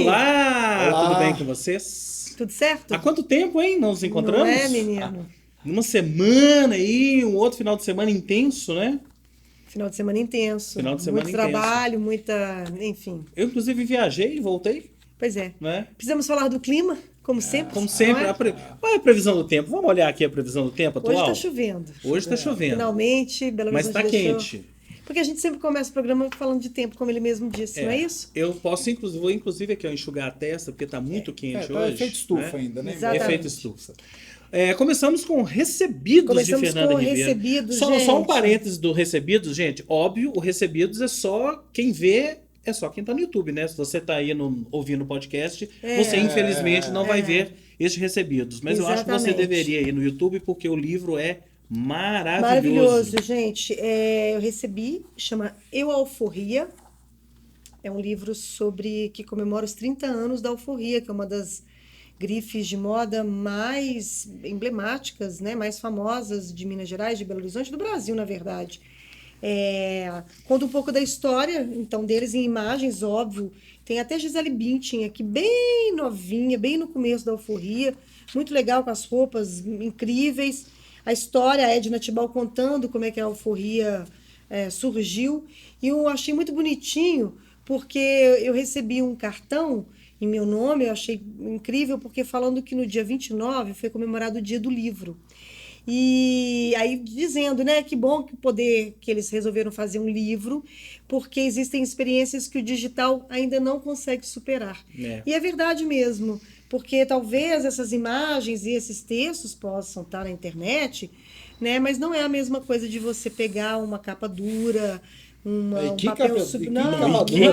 Olá! Olá! Tudo bem com vocês? Tudo certo? Há quanto tempo, hein? Não nos encontramos? Não é, menino? Uma semana aí, um outro final de semana intenso, né? Final de semana intenso. Final de semana muito intenso. trabalho, muita... Enfim. Eu, inclusive, viajei e voltei, Pois é. né? Precisamos falar do clima, como sempre. Como sempre, não é? qual é a previsão do tempo? Vamos olhar aqui a previsão do tempo Hoje atual? está chovendo. Hoje está chovendo. Finalmente, Belo Mas Horizonte está deixou... quente. Porque a gente sempre começa o programa falando de tempo, como ele mesmo disse, não é isso? Eu posso, vou inclusive aqui ó, enxugar a testa, porque está muito quente Tá hoje. efeito estufa né? ainda, né? Exatamente. Efeito estufa. Começamos com Recebidos Começamos de Fernanda com Ribeiro. Recebidos, Só um gente. parênteses do Recebidos, gente. Óbvio, o Recebidos é só quem vê, é só quem tá no YouTube, né? Se você tá aí ouvindo o podcast, você infelizmente não vai ver este Recebidos. Mas eu acho que você Exatamente. deveria ir no YouTube porque o livro é maravilhoso. Maravilhoso, gente. Eu recebi, chama Eu Alforria. É um livro que comemora os 30 anos da Alforria, que é uma das grifes de moda mais emblemáticas, né, mais famosas de Minas Gerais, de Belo Horizonte, do Brasil, na verdade. Conta um pouco da história, então, deles em imagens, óbvio. Tem até Gisele Bündchen aqui, bem novinha, bem no começo da Alforria. Muito legal, com as roupas incríveis. A história, a Edna Tibal contando como é que a Alforria surgiu. E eu achei muito bonitinho, porque eu recebi um cartão em meu nome, eu achei incrível, porque falando que no dia 29 foi comemorado o Dia do Livro. E aí dizendo, né, que bom que eles resolveram fazer um livro, porque existem experiências que o digital ainda não consegue superar. E é verdade mesmo, porque talvez essas imagens e esses textos possam estar na internet, né, mas não é a mesma coisa de você pegar uma capa dura, um papel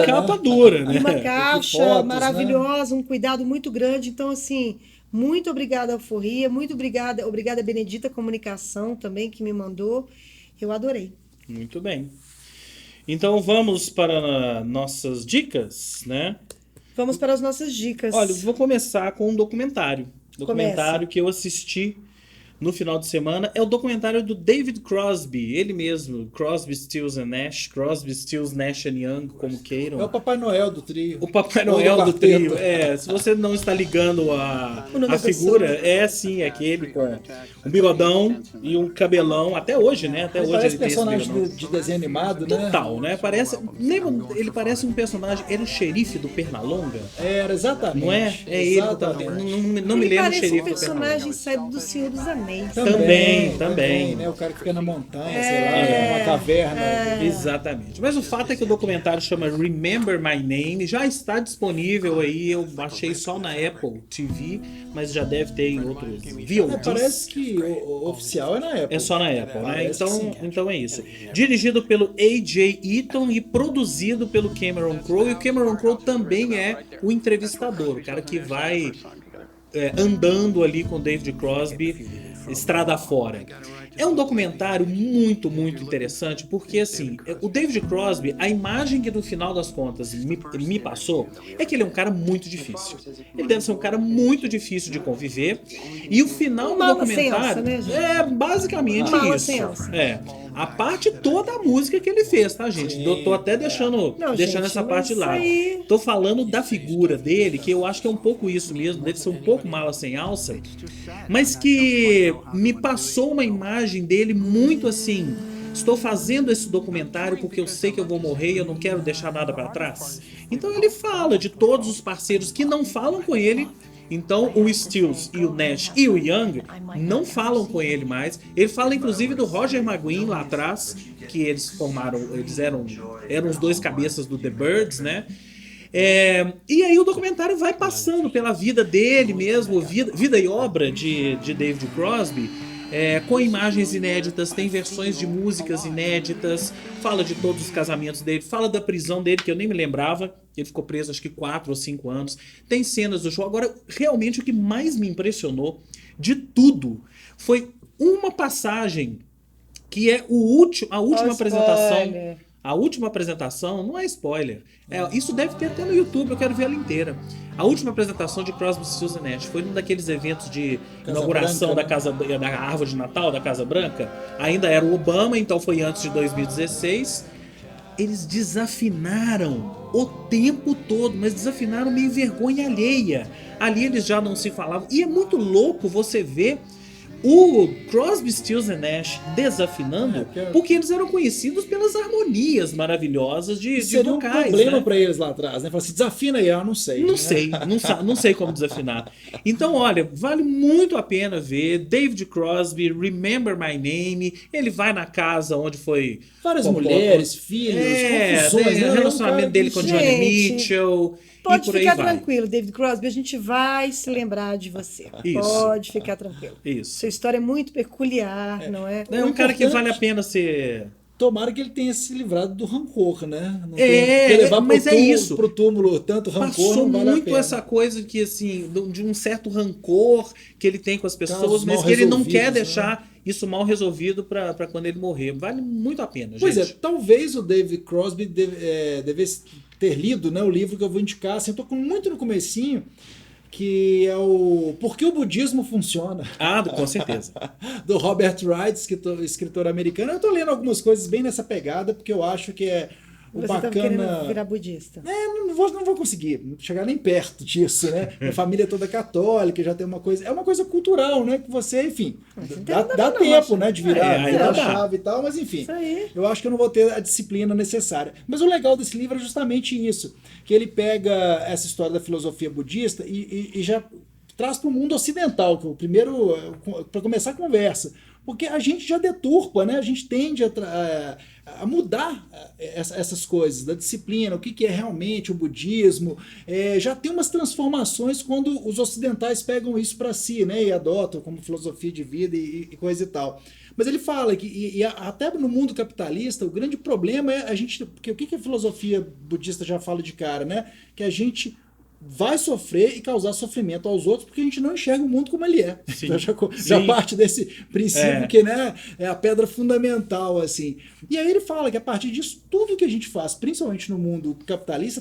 capa dura, né? Uma caixa fotos, maravilhosa, um cuidado muito grande. Então, assim, muito obrigada, Alforria, muito obrigada Benedita Comunicação também, que me mandou. Eu adorei. Muito bem. Então vamos para nossas dicas, né? Vamos para as nossas dicas. Olha, eu vou começar com um documentário. Documentário que eu assisti no final de semana. É o documentário do David Crosby, ele mesmo. Crosby, Stills and Nash. Crosby, Stills, Nash and Young, como queiram. É o Papai Noel do trio. O Papai Noel do trio. Se você não está ligando a figura, sim, é aquele com um bigodão e um cabelão. Até hoje, né? Até hoje Parece ele tem esse personagem bigodão. de desenho animado, né? Total, né? Ele parece um personagem. Era o xerife do Pernalonga? Era, exatamente. Não é? É ele que tá. Não me Ele lembro o parece xerife um do Pernalonga. personagem saído do Senhor dos Anéis. Também. Né? O cara que fica na montanha, sei lá, numa caverna. Exatamente. Mas o fato é que o documentário chama Remember My Name, já está disponível aí, eu achei só na Apple TV, mas já deve ter em outros VODs. Parece que o oficial é na Apple. É só na Apple, né? Então é isso. Sim. Dirigido pelo A.J. Eaton e produzido pelo Cameron Crowe. E o Cameron Crowe também é o entrevistador, o cara que vai andando ali com o David Crosby estrada fora. É um documentário muito, muito interessante, porque assim, o David Crosby, a imagem que no final das contas me passou é que ele é um cara muito difícil. Ele deve ser um cara muito difícil de conviver. E o final do documentário é basicamente isso. A parte toda a música que ele fez, tá, gente? Eu tô até deixando essa parte lá. Tô falando da figura dele, que eu acho que é um pouco isso mesmo, deve ser um pouco mala sem alça, mas que me passou uma imagem dele muito assim: estou fazendo esse documentário porque eu sei que eu vou morrer e eu não quero deixar nada para trás. Então ele fala de todos os parceiros que não falam com ele. Então o Stills e o Nash e o Young não falam com ele mais. Ele fala inclusive do Roger McGuinn lá atrás, que eles formaram, eles eram os dois cabeças do The Byrds, né? E aí o documentário vai passando pela vida dele mesmo, vida e obra de David Crosby, com imagens inéditas, tem versões de músicas inéditas, fala de todos os casamentos dele, fala da prisão dele, que eu nem me lembrava, ele ficou preso acho que 4 ou 5 anos, tem cenas do show. Agora, realmente o que mais me impressionou de tudo foi uma passagem que é a última apresentação. A última apresentação não é spoiler. Isso deve ter até no YouTube, eu quero ver ela inteira. A última apresentação de Crosby, Stills and Nash foi num daqueles eventos de inauguração da árvore de Natal da Casa Branca. Ainda era o Obama, então foi antes de 2016. eles desafinaram o tempo todo, mas desafinaram meio vergonha alheia. Ali eles já não se falavam. E é muito louco você ver o Crosby, Stills and Nash desafinando, porque eles eram conhecidos pelas harmonias maravilhosas de Seria vocais, um problema né? pra eles lá atrás, né? Fala assim, desafina aí, eu não sei. Não né? sei, não sei como desafinar. Então, olha, vale muito a pena ver. David Crosby, Remember My Name. Ele vai na casa onde foi. Várias composto. mulheres, filhos, confusões, tem né? o relacionamento dele com Johnny Gente, Mitchell. Pode e por aí ficar vai. tranquilo, David Crosby, a gente vai se lembrar de você. Isso. Pode ficar tranquilo. Isso. Sua história é muito peculiar, não é? É um cara que importante- vale a pena ser. Tomara que ele tenha se livrado do rancor, né? Não É, levar mas é isso. pro túmulo tanto rancor Passou não vale a muito pena. essa coisa que, assim, de um certo rancor que ele tem com as pessoas, Casos mas mal que ele não resolvidos, quer né? deixar isso mal resolvido pra quando ele morrer. Vale muito a pena, Pois gente. é, talvez o David Crosby devesse ter lido, né, o livro que eu vou indicar. Assim, eu tô muito no comecinho, que é o Por que o Budismo Funciona, Ah, com certeza. do Robert Wright, escritor americano. Eu tô lendo algumas coisas bem nessa pegada, porque eu acho que é o Você estava bacana... querendo virar budista. Não vou conseguir chegar nem perto disso, né? Minha família é toda católica, já tem uma coisa. É uma coisa cultural, né? Que você, enfim, Mas não tem dá nada a ver, tempo, não, né? De virar ainda a dá. chave e tal, mas enfim. Isso aí. Eu acho que eu não vou ter a disciplina necessária. Mas o legal desse livro é justamente isso: que ele pega essa história da filosofia budista e já traz para o mundo ocidental, que é o primeiro, para começar a conversa. Porque a gente já deturpa, né? A gente tende a mudar essas coisas, da disciplina, o que é realmente o budismo. Já tem umas transformações quando os ocidentais pegam isso para si, né? E adotam como filosofia de vida e coisa e tal. Mas ele fala que, até no mundo capitalista, o grande problema é a gente. Porque o que a filosofia budista já fala de cara, né? Que a gente vai sofrer e causar sofrimento aos outros porque a gente não enxerga o mundo como ele é. Sim. Então, já Sim. parte desse princípio que, né, é a pedra fundamental, assim. E aí ele fala que a partir disso, tudo que a gente faz, principalmente no mundo capitalista,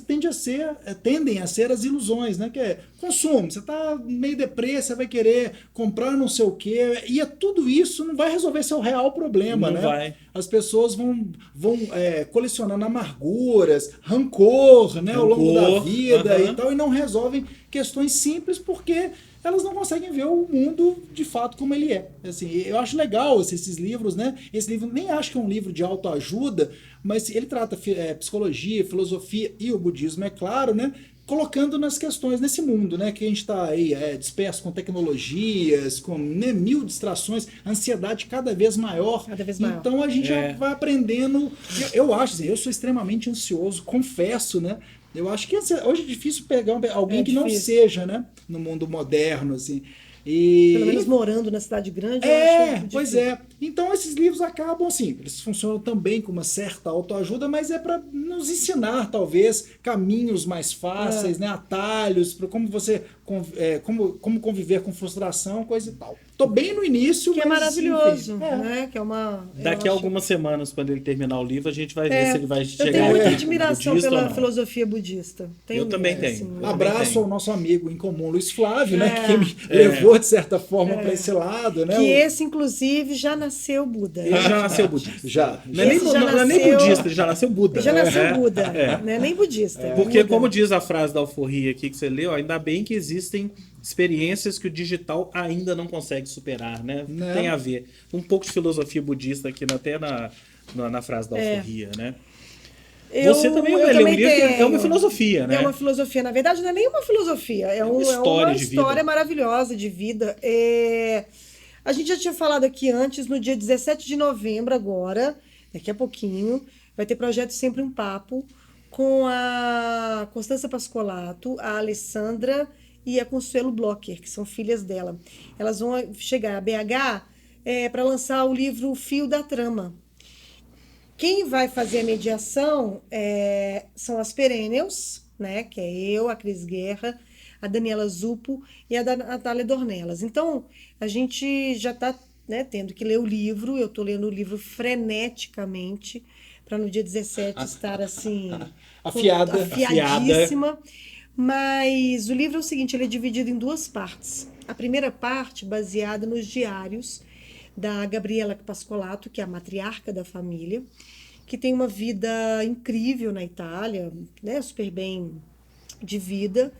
tendem a ser as ilusões, né? Que é consumo. Você tá meio deprê, você vai querer comprar não sei o quê, e tudo isso não vai resolver seu real problema, Não né? vai. As pessoas vão colecionando amarguras, rancor, né, ao longo da Rancor, vida aham. e tal, e não resolvem questões simples porque elas não conseguem ver o mundo de fato como ele é. Assim, eu acho legal esses livros, né? Esse livro nem acho que é um livro de autoajuda, mas ele trata psicologia, filosofia e o budismo, é claro, né? Colocando nas questões nesse mundo, né, que a gente está aí disperso com tecnologias, com mil distrações, ansiedade cada vez maior. Cada vez maior. Então a gente já vai aprendendo. Eu acho, assim, eu sou extremamente ansioso, confesso, né? Eu acho que hoje é difícil pegar alguém que não difícil. seja, né, no mundo moderno, assim. E Pelo menos morando na cidade grande, eu acho pois difícil. é. Então esses livros acabam assim, eles funcionam também com uma certa autoajuda, mas é para nos ensinar talvez caminhos mais fáceis, né, atalhos para como você como conviver com frustração, coisa e tal. Tô bem no início, Que é mas, maravilhoso, enfim, né? Que é uma. Daqui a eu acho- algumas semanas, quando ele terminar o livro, a gente vai ver se ele vai Eu chegar tenho muita no admiração budista ou pela não. filosofia budista. Eu também tenho. assim, Eu Abraço também ao nosso amigo em comum, Luiz Flávio, né, É. que me levou de certa forma para esse lado, né? Que esse, inclusive, já nasceu Buda. Ele já nasceu budista. Já. Não é nem, Esse já não é nem nasceu- budista, ele já nasceu Buda. Já nasceu É. Buda, É. né? Nem budista. é Porque, Buda. como diz a frase da alforria aqui que você leu, ainda bem que existem experiências que o digital ainda não consegue superar, né? Né? Tem a ver. Um pouco de filosofia budista aqui, até na frase da alforria, né? Você também leu um livro que é uma filosofia, né? É uma filosofia. Na verdade, não é nem uma filosofia. É uma uma história de história vida. maravilhosa de vida. A gente já tinha falado aqui antes, no dia 17 de novembro agora, daqui a pouquinho, vai ter Projeto Sempre um Papo com a Constança Pascolato, a Alessandra e a Consuelo Blocher, que são filhas dela. Elas vão chegar a BH para lançar o livro O Fio da Trama. Quem vai fazer a mediação são as Perennials, né? Que é eu, a Cris Guerra, a Daniela Zupo e a Natália Dornelas. Então, a gente já está, né, tendo que ler o livro. Eu estou lendo o livro freneticamente para no dia 17 estar assim afiadíssima. Mas o livro é o seguinte, ele é dividido em duas partes. A primeira parte baseada nos diários da Gabriela Pascolato, que é a matriarca da família, que tem uma vida incrível na Itália, né? Super bem de vida,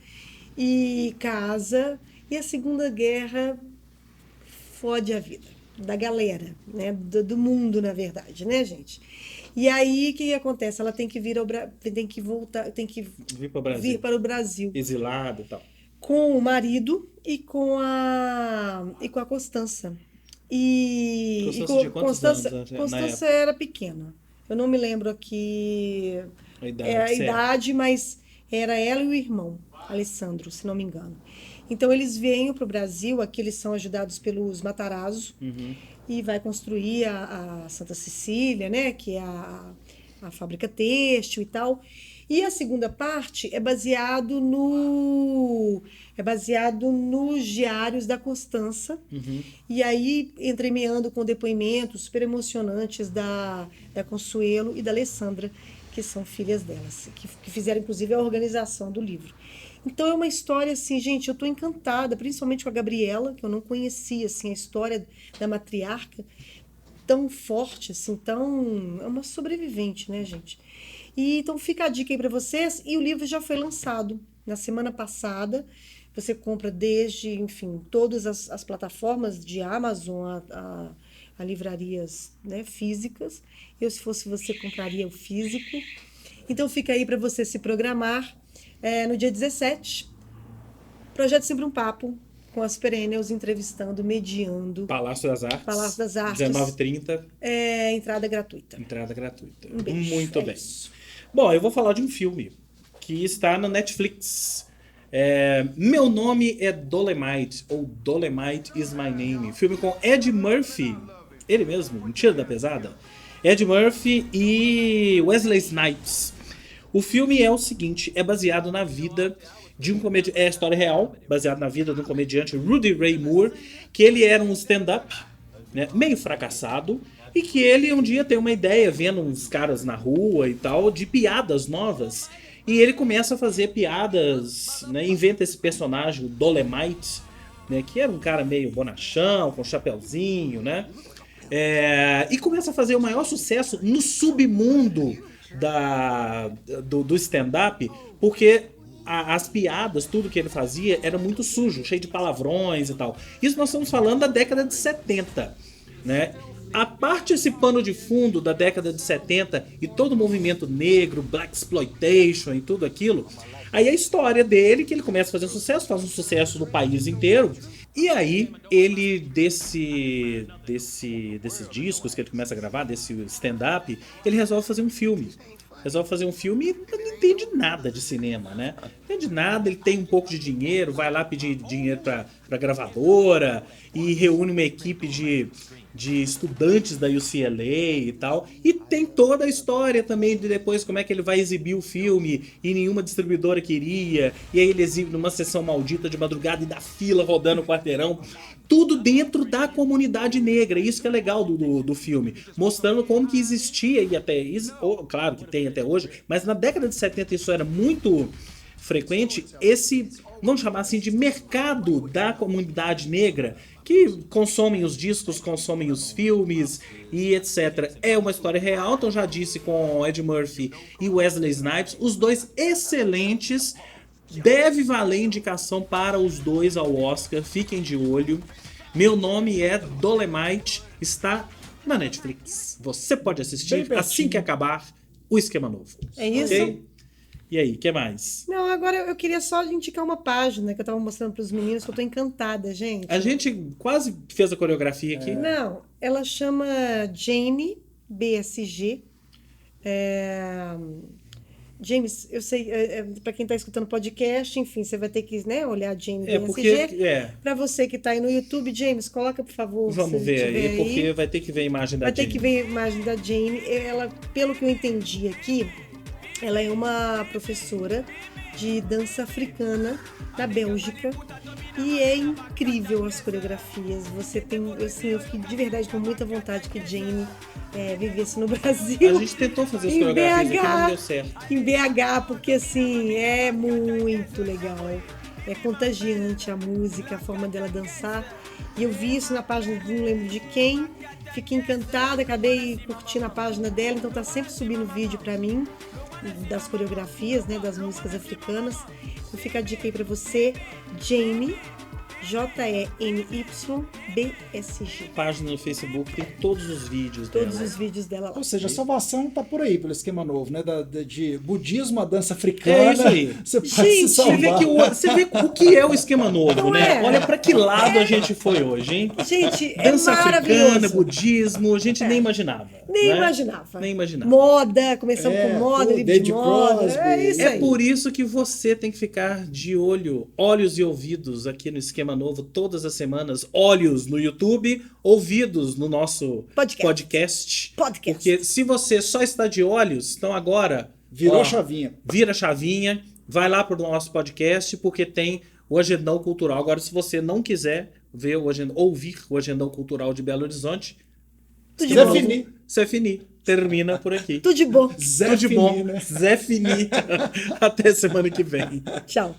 e casa, e a Segunda Guerra fode a vida da galera, né? Do mundo, na verdade, né, gente? E aí, o que acontece? Ela tem que vir tem que voltar, tem que vir para o Brasil. Exilado e tal. Com o marido e com a Constança. Constança de quantos anos na Constança época? era pequena. Eu não me lembro aqui a idade, mas era ela e o irmão, Alessandro, se não me engano. Então eles vêm para o Brasil, aqui eles são ajudados pelos Matarazzo, e vai construir a Santa Cecília, né, que é a fábrica têxtil e tal. E a segunda parte é baseado nos diários da Constança. E aí entremeando com depoimentos super emocionantes da Consuelo e da Alessandra, que são filhas delas, que fizeram inclusive a organização do livro. Então é uma história assim, gente, eu tô encantada, principalmente com a Gabriela, que eu não conhecia assim a história da matriarca tão forte assim, é uma sobrevivente, né, gente? E então fica a dica aí para vocês, e o livro já foi lançado na semana passada. Você compra desde, enfim, todas as plataformas de Amazon a livrarias, né, físicas. Eu, se fosse você, compraria o físico. Então fica aí para você se programar. No dia 17, Projeto Sempre um Papo, com as Perennials entrevistando, mediando. Palácio das Artes. Palácio das Artes. 19h30. Entrada gratuita. Entrada gratuita. Um beijo. Muito bem. Isso. Bom, eu vou falar de um filme que está na Netflix. Meu Nome é Dolemite, ou Dolemite is My Name. Filme com Ed Murphy, ele mesmo, um tiro da pesada. Ed Murphy e Wesley Snipes. O filme é o seguinte, é baseado na vida de um comediante, é a história real, baseado na vida de um comediante, Rudy Ray Moore, que ele era um stand-up, né, meio fracassado, e que ele um dia tem uma ideia, vendo uns caras na rua e tal, de piadas novas. E ele começa a fazer piadas, né, inventa esse personagem, o Dolemite, né, que era um cara meio bonachão, com chapeuzinho, né? E começa a fazer o maior sucesso no submundo do stand-up, porque as piadas, tudo que ele fazia era muito sujo, cheio de palavrões e tal. Isso nós estamos falando da década de 70, né? A parte esse pano de fundo da década de 70 e todo o movimento negro, Black Exploitation e tudo aquilo, aí a história dele, que ele começa a fazer sucesso, faz um sucesso no país inteiro, e aí ele, desses discos que ele começa a gravar, desse stand-up, ele resolve fazer um filme. Resolve fazer um filme e não entende nada de cinema, né? Não entende nada, ele tem um pouco de dinheiro, vai lá pedir dinheiro pra gravadora e reúne uma equipe de estudantes da UCLA e tal. E tem toda a história também de depois como é que ele vai exibir o filme e nenhuma distribuidora queria. E aí ele exibe numa sessão maldita de madrugada e dá fila rodando o quarteirão. Tudo dentro da comunidade negra. Isso que é legal do filme. Mostrando como que existia, e até, claro que tem até hoje, mas na década de 70 isso era muito frequente, esse, vamos chamar assim, de mercado da comunidade negra, que consomem os discos, consomem os filmes e etc. É uma história real, então já disse, com Ed Murphy e Wesley Snipes, os dois excelentes. Deve valer indicação para os dois ao Oscar, fiquem de olho. Meu Nome é Dolemite, está na Netflix. Você pode assistir assim que acabar o Esquema Novo. É isso? Okay? E aí, o que mais? Não, agora eu queria só indicar uma página que eu tava mostrando pros meninos, que eu tô encantada, gente. A gente quase fez a coreografia aqui. Não, ela chama Jane BSG. James, eu sei, para quem tá escutando podcast, enfim, você vai ter que, né, olhar Jane BSG. Para você que tá aí no YouTube, James, coloca, por favor. Vamos ver aí, porque vai ter que ver a imagem da Jane. Vai ter que ver a imagem da Jane. Ela, pelo que eu entendi aqui, ela é uma professora de dança africana da Bélgica e é incrível as coreografias. Você tem, assim, eu fiquei de verdade com muita vontade que Jane vivesse no Brasil. A gente tentou fazer as coreografias aqui, não deu certo. Em BH, porque assim, é muito legal. É contagiante a música, a forma dela dançar. E eu vi isso na página de não lembro de quem, Fiquei encantada, acabei curtindo a página dela, então tá sempre subindo vídeo pra mim das coreografias, né, das músicas africanas. Então fica a dica aí pra você, Jamie, JENYBSG. Página no Facebook, tem todos os vídeos dela. Todos os vídeos dela lá. Ou seja, a salvação tá por aí, pelo esquema novo, né? De budismo a dança africana. É isso aí. Você pode Gente, se salvar. Você vê o que é o esquema novo, Não né? é? Olha pra que lado a gente foi hoje, hein? Gente, é Dança africana, maravilhoso. budismo, a gente nem imaginava. Nem né? imaginava. Nem imaginava. Moda, começamos É, com moda, tudo, livro de David moda. Crosby. É isso É aí. por isso que você tem que ficar de olhos e ouvidos aqui no Esquema Novo todas as semanas. Olhos no YouTube, ouvidos no nosso podcast. Porque se você só está de olhos, então agora... Virou a chavinha. Vira a chavinha, vai lá pro nosso podcast, porque tem o Agendão Cultural. Agora, se você não quiser ver ouvir o Agendão Cultural de Belo Horizonte, Tudo de Zé bom. Fini. Zé Fini. Termina por aqui. Tudo de bom. Zé Tudo de Fini, bom. né? Zé Fini. Até semana que vem. Tchau.